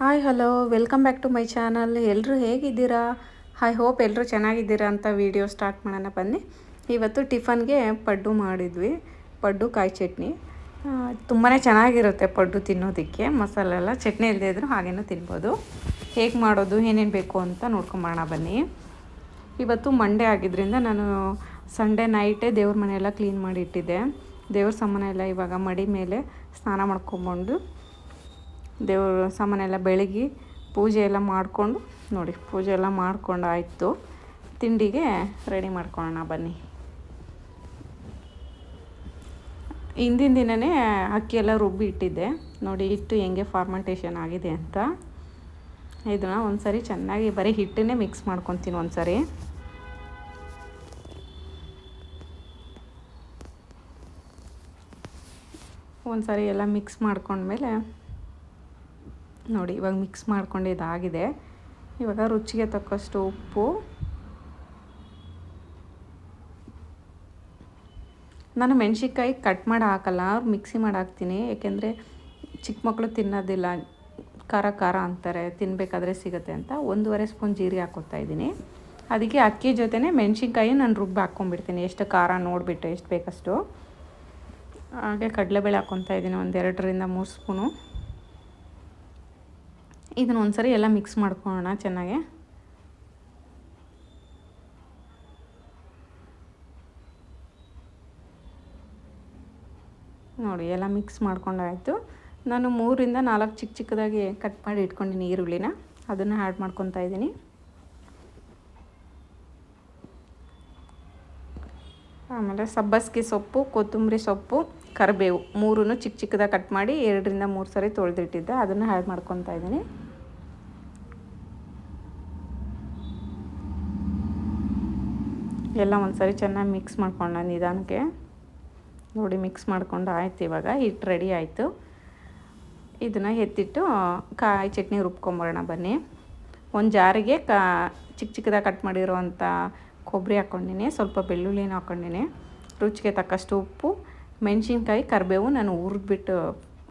Hi hello welcome back to my channel. ಎಲ್ಲರೂ ಹೇಗಿದ್ದೀರಾ? I hope ಎಲ್ಲರೂ ಚೆನ್ನಾಗಿದ್ದೀರಾ ಅಂತ ವಿಡಿಯೋ ಸ್ಟಾರ್ಟ್ ಮಾಡೋಣ ಬನ್ನಿ. ಇವತ್ತು ಟಿಫನ್ಗೆ ಪಡ್ಡು ಮಾಡಿದ್ವಿ. ಪಡ್ಡು ಕಾಯಿ ಚಟ್ನಿ ತುಂಬಾ ಚೆನ್ನಾಗಿರುತ್ತೆ. ಪಡ್ಡು ತಿನ್ನೋದಕ್ಕೆ ಮಸಾಲೆ ಎಲ್ಲ ಚಟ್ನಿ ಇಲ್ಲದೇ ಇದ್ದರೂ ಹಾಗೇನೂ ತಿನ್ಬೋದು. ಹೇಗೆ ಮಾಡೋದು, ಏನೇನು ಬೇಕು ಅಂತ ನೋಡ್ಕೊಂಬರೋಣ ಬನ್ನಿ. ಇವತ್ತು ಮಂಡೇ ಆಗಿದ್ದರಿಂದ ನಾನು ಸಂಡೇ ನೈಟೇ ದೇವ್ರ ಮನೆಯೆಲ್ಲ ಕ್ಲೀನ್ ಮಾಡಿ ಇಟ್ಟಿದ್ದೆ. ದೇವ್ರ ಸಾಮಾನೆಲ್ಲ ಇವಾಗ ಮಡಿ ಮೇಲೆ ಸ್ನಾನ ಮಾಡ್ಕೊಂಬಂದು ದೇವ್ರ ಸಾಮಾನೆಲ್ಲ ಬೆಳಗಿ ಪೂಜೆ ಎಲ್ಲ ಮಾಡಿಕೊಂಡು ನೋಡಿ, ಪೂಜೆ ಎಲ್ಲ ಮಾಡ್ಕೊಂಡು ಆಯಿತು. ತಿಂಡಿಗೆ ರೆಡಿ ಮಾಡ್ಕೊಳ್ಳೋಣ ಬನ್ನಿ. ಹಿಂದಿನ ದಿನವೇ ಅಕ್ಕಿ ಎಲ್ಲ ರುಬ್ಬಿ ಇಟ್ಟಿದ್ದೆ. ನೋಡಿ ಹಿಟ್ಟು ಹೆಂಗೆ ಫಾರ್ಮೆಂಟೇಷನ್ ಆಗಿದೆ ಅಂತ. ಇದನ್ನು ಒಂದು ಸರಿ ಚೆನ್ನಾಗಿ ಬರೀ ಹಿಟ್ಟನ್ನೇ ಮಿಕ್ಸ್ ಮಾಡ್ಕೊತೀನಿ. ಒಂದು ಸರಿ ಎಲ್ಲ ಮಿಕ್ಸ್ ಮಾಡ್ಕೊಂಡ್ಮೇಲೆ ನೋಡಿ, ಇವಾಗ ಮಿಕ್ಸ್ ಮಾಡ್ಕೊಂಡಿದ್ದಾಗಿದೆ. ಇವಾಗ ರುಚಿಗೆ ತಕ್ಕಷ್ಟು ಉಪ್ಪು, ನಾನು ಮೆಣಸಿನ್ಕಾಯಿ ಕಟ್ ಮಾಡಿ ಹಾಕಲ್ಲ, ಮಿಕ್ಸಿ ಮಾಡಿ ಹಾಕ್ತೀನಿ. ಏಕೆಂದರೆ ಚಿಕ್ಕ ಮಕ್ಕಳು ತಿನ್ನೋದಿಲ್ಲ, ಖಾರ ಖಾರ ಅಂತಾರೆ, ತಿನ್ನಬೇಕಾದ್ರೆ ಸಿಗುತ್ತೆ ಅಂತ 1.5 ಸ್ಪೂನ್ ಜೀರಿಗೆ ಹಾಕ್ಕೊತಾ ಇದ್ದೀನಿ. ಅದಕ್ಕೆ ಅಕ್ಕಿ ಜೊತೆನೇ ಮೆಣಸಿನ್ಕಾಯಿ ನಾನು ರುಬ್ಬಿ ಹಾಕ್ಕೊಂಡ್ಬಿಡ್ತೀನಿ, ಎಷ್ಟು ಖಾರ ನೋಡಿಬಿಟ್ಟು ಎಷ್ಟು ಬೇಕಷ್ಟು. ಹಾಗೆ ಕಡಲೆಬೇಳೆ ಹಾಕ್ಕೊತಾ ಇದ್ದೀನಿ, 2ರಿಂದ 3 ಸ್ಪೂನು. ಇದನ್ನು ಒಂದು ಸರಿ ಎಲ್ಲ ಮಿಕ್ಸ್ ಮಾಡ್ಕೊಳ್ಳೋಣ ಚೆನ್ನಾಗೆ. ನೋಡಿ ಎಲ್ಲ ಮಿಕ್ಸ್ ಮಾಡ್ಕೊಂಡಾಯಿತು. ನಾನು 3ರಿಂದ 4 ಚಿಕ್ಕ ಚಿಕ್ಕದಾಗಿ ಕಟ್ ಮಾಡಿ ಇಟ್ಕೊಂಡಿನಿ ಈರುಳ್ಳಿನ, ಅದನ್ನು ಆ್ಯಡ್ ಮಾಡ್ಕೊತಾ ಇದ್ದೀನಿ. ಆಮೇಲೆ ಸಬ್ಬಸಿಗೆ ಸೊಪ್ಪು, ಕೊತ್ತಂಬರಿ ಸೊಪ್ಪು, ಕರಿಬೇವು 3 ಚಿಕ್ಕ ಚಿಕ್ಕದಾಗಿ ಕಟ್ ಮಾಡಿ 2ರಿಂದ 3 ಸರಿ ತೊಳೆದಿಟ್ಟಿದ್ದೆ, ಅದನ್ನು ಆ್ಯಡ್ ಮಾಡ್ಕೊತಾ ಇದ್ದೀನಿ. ಎಲ್ಲ ಒಂದು ಸರಿ ಚೆನ್ನಾಗಿ ಮಿಕ್ಸ್ ಮಾಡ್ಕೊಂಡು ನಿಧಾನಕ್ಕೆ. ನೋಡಿ ಮಿಕ್ಸ್ ಮಾಡ್ಕೊಂಡು ಆಯ್ತು. ಇವಾಗ ಹಿಟ್ಟು ರೆಡಿ ಆಯಿತು. ಇದನ್ನು ಎತ್ತಿಟ್ಟು ಕಾಯಿ ಚಟ್ನಿ ರುಬ್ಕೊಂಬರೋಣ ಬನ್ನಿ. ಒಂದು ಜಾರಿಗೆ ಚಿಕ್ಕ ಚಿಕ್ಕದಾಗಿ ಕಟ್ ಮಾಡಿರೋವಂಥ ಕೊಬ್ಬರಿ ಹಾಕ್ಕೊಂಡಿನಿ, ಸ್ವಲ್ಪ ಬೆಳ್ಳುಳ್ಳಿನ ಹಾಕ್ಕೊಂಡಿನಿ, ರುಚಿಗೆ ತಕ್ಕಷ್ಟು ಉಪ್ಪು, ಮೆಣಸಿನ್ಕಾಯಿ, ಕರಿಬೇವು ನಾನು ಹುರಿದ್ಬಿಟ್ಟು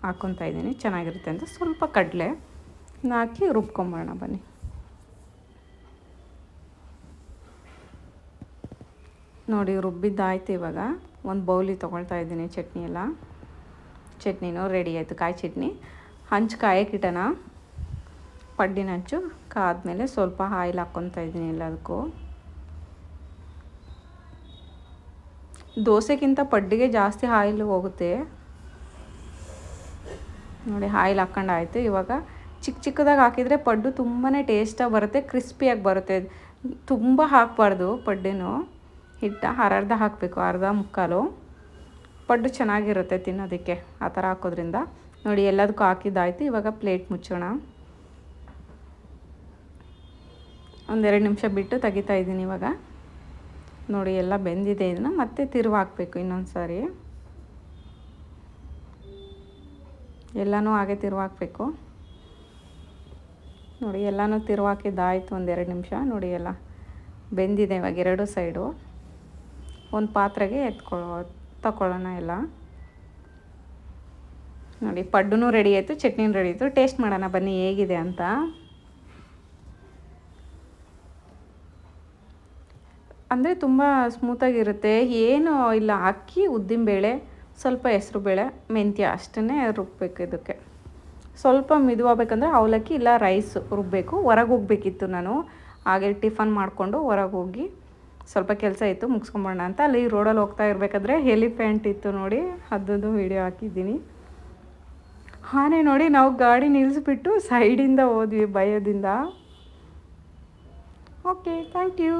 ಹಾಕ್ಕೊತಾ ಇದ್ದೀನಿ, ಚೆನ್ನಾಗಿರುತ್ತೆ ಅಂತ. ಸ್ವಲ್ಪ ಕಡಲೆ ಹಾಕಿ ರುಬ್ಕೊಂಬರೋಣ ಬನ್ನಿ. ನೋಡಿ ರುಬ್ಬಿದ್ದಾಯ್ತು. ಇವಾಗ ಒಂದು ಬೌಲಿಗೆ ತೊಗೊಳ್ತಾ ಇದ್ದೀನಿ ಚಟ್ನಿ ಎಲ್ಲ. ಚಟ್ನಿನೂ ರೆಡಿ ಆಯಿತು, ಕಾಯಿ ಚಟ್ನಿ. ಹಂಚು ಕಾಯಕ್ಕಿಟ್ಟಣ, ಪಡ್ಡಿನ ಹಂಚು ಕಾದ್ಮೇಲೆ ಸ್ವಲ್ಪ ಆಯಿಲ್ ಹಾಕ್ಕೊತಾ ಇದ್ದೀನಿ ಎಲ್ಲದಕ್ಕೂ. ದೋಸೆಗಿಂತ ಪಡ್ಡಿಗೆ ಜಾಸ್ತಿ ಆಯಿಲ್ ಹೋಗುತ್ತೆ. ನೋಡಿ ಆಯಿಲ್ ಹಾಕ್ಕೊಂಡಾಯ್ತು. ಇವಾಗ ಚಿಕ್ಕ ಚಿಕ್ಕದಾಗಿ ಹಾಕಿದರೆ ಪಡ್ಡು ತುಂಬಾ ಟೇಸ್ಟಾಗಿ ಬರುತ್ತೆ, ಕ್ರಿಸ್ಪಿಯಾಗಿ ಬರುತ್ತೆ. ತುಂಬ ಹಾಕಬಾರ್ದು ಪಡ್ಡಿನೂ, ಹಿಟ್ಟು ಅರ್ಧ ಹಾಕಬೇಕು, ಅರ್ಧ ಮುಕ್ಕಾಲು. ಪಡ್ಡು ಚೆನ್ನಾಗಿರುತ್ತೆ ತಿನ್ನೋದಕ್ಕೆ ಆ ಥರ ಹಾಕೋದ್ರಿಂದ. ನೋಡಿ ಎಲ್ಲದಕ್ಕೂ ಹಾಕಿದ್ದಾಯಿತು. ಇವಾಗ ಪ್ಲೇಟ್ ಮುಚ್ಚೋಣ. 1-2 ನಿಮಿಷ ಬಿಟ್ಟು ತೆಗಿತಾ ಇದ್ದೀನಿ. ಇವಾಗ ನೋಡಿ ಎಲ್ಲ ಬೆಂದಿದೆ. ಇದನ್ನು ಮತ್ತೆ ತಿರುವು ಹಾಕಬೇಕು ಇನ್ನೊಂದು ಸಾರಿ. ಎಲ್ಲನೂ ಹಾಗೆ ತಿರುವು ಹಾಕಬೇಕು. ನೋಡಿ ಎಲ್ಲನೂ ತಿರುವು ಹಾಕಿದ್ದಾಯಿತು. 1-2 ನಿಮಿಷ. ನೋಡಿ ಎಲ್ಲ ಬೆಂದಿದೆ ಇವಾಗ 2 ಸೈಡು. ಒಂದು ಪಾತ್ರೆಗೆ ತಗೊಳ್ಳೋಣ ಎಲ್ಲ. ನೋಡಿ ಪಡ್ಡುನೂ ರೆಡಿ ಆಯಿತು, ಚಟ್ನಿನೂ ರೆಡಿ ಆಯಿತು. ಟೇಸ್ಟ್ ಮಾಡೋಣ ಬನ್ನಿ ಹೇಗಿದೆ ಅಂತ. ಅಂದರೆ ತುಂಬ ಸ್ಮೂತಾಗಿರುತ್ತೆ, ಏನೂ ಇಲ್ಲ. ಅಕ್ಕಿ, ಉದ್ದಿನಬೇಳೆ, ಸ್ವಲ್ಪ ಹೆಸರುಬೇಳೆ, ಮೆಂತ್ಯ ಅಷ್ಟನ್ನೇ ರುಬ್ಬಬೇಕು. ಇದಕ್ಕೆ ಸ್ವಲ್ಪ ಮಿದುವಾಗಬೇಕಂದ್ರೆ ಅವಲಕ್ಕಿ ಇಲ್ಲ ರೈಸ್ ರುಬ್ಬಬೇಕು. ಹೊರಗೆ ಹೋಗಬೇಕಿತ್ತು ನಾನು, ಹಾಗೆ ಟಿಫನ್ ಮಾಡಿಕೊಂಡು ಹೊರಗೆ ಹೋಗಿ ಸ್ವಲ್ಪ ಕೆಲಸ ಇತ್ತು, ಮುಗಿಸ್ಕೊಂಬೋಣ ಅಂತ ಅಲ್ಲಿ ರೋಡಲ್ಲಿ ಹೋಗ್ತಾ ಇರಬೇಕಾದ್ರೆ ಎಲಿಫೆಂಟ್ ಇತ್ತು ನೋಡಿ, ಅದನ್ನು ವೀಡಿಯೋ ಹಾಕಿದ್ದೀನಿ. ಆನೆ ನೋಡಿ ನಾವು ಗಾಡಿ ನಿಲ್ಲಿಸ್ಬಿಟ್ಟು ಸೈಡಿಂದ ಹೋದ್ವಿ ಭಯದಿಂದ. Okay, thank you.